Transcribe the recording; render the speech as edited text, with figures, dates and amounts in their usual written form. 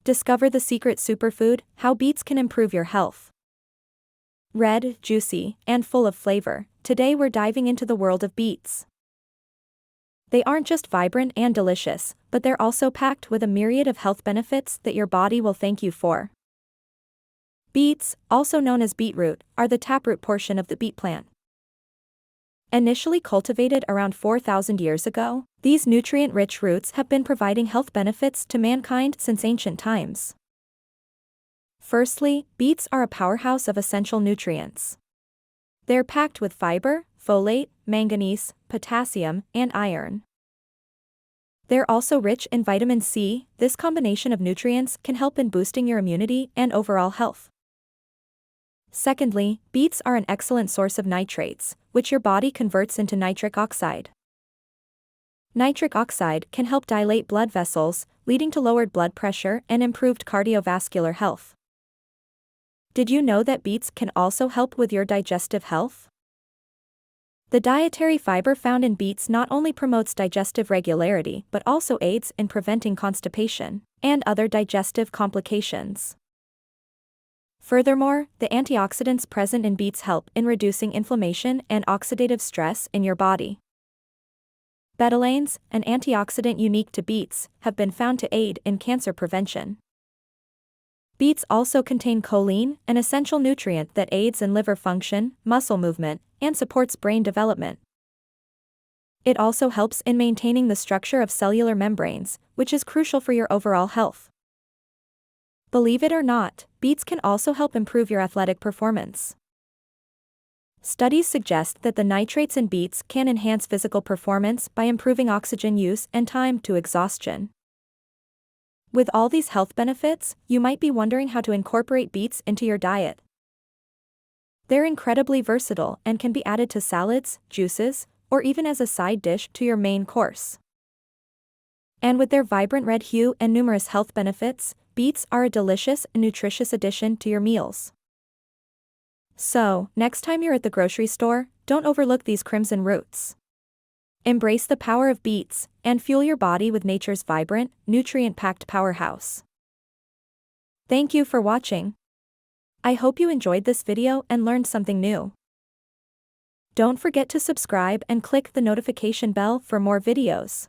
Discover the secret superfood, how beets can improve your health. Red, juicy, and full of flavor, today we're diving into the world of beets. They aren't just vibrant and delicious, but they're also packed with a myriad of health benefits that your body will thank you for. Beets, also known as beetroot, are the taproot portion of the beet plant. Initially cultivated around 4,000 years ago, these nutrient-rich roots have been providing health benefits to mankind since ancient times. Firstly, beets are a powerhouse of essential nutrients. They're packed with fiber, folate, manganese, potassium, and iron. They're also rich in vitamin C. This combination of nutrients can help in boosting your immunity and overall health. Secondly, beets are an excellent source of nitrates, which your body converts into nitric oxide. Nitric oxide can help dilate blood vessels, leading to lowered blood pressure and improved cardiovascular health. Did you know that beets can also help with your digestive health? The dietary fiber found in beets not only promotes digestive regularity but also aids in preventing constipation and other digestive complications. Furthermore, the antioxidants present in beets help in reducing inflammation and oxidative stress in your body. Betalains, an antioxidant unique to beets, have been found to aid in cancer prevention. Beets also contain choline, an essential nutrient that aids in liver function, muscle movement, and supports brain development. It also helps in maintaining the structure of cellular membranes, which is crucial for your overall health. Believe it or not, beets can also help improve your athletic performance. Studies suggest that the nitrates in beets can enhance physical performance by improving oxygen use and time to exhaustion. With all these health benefits, you might be wondering how to incorporate beets into your diet. They're incredibly versatile and can be added to salads, juices, or even as a side dish to your main course. And with their vibrant red hue and numerous health benefits, beets are a delicious and nutritious addition to your meals. So, next time you're at the grocery store, don't overlook these crimson roots. Embrace the power of beets, and fuel your body with nature's vibrant, nutrient-packed powerhouse. Thank you for watching. I hope you enjoyed this video and learned something new. Don't forget to subscribe and click the notification bell for more videos.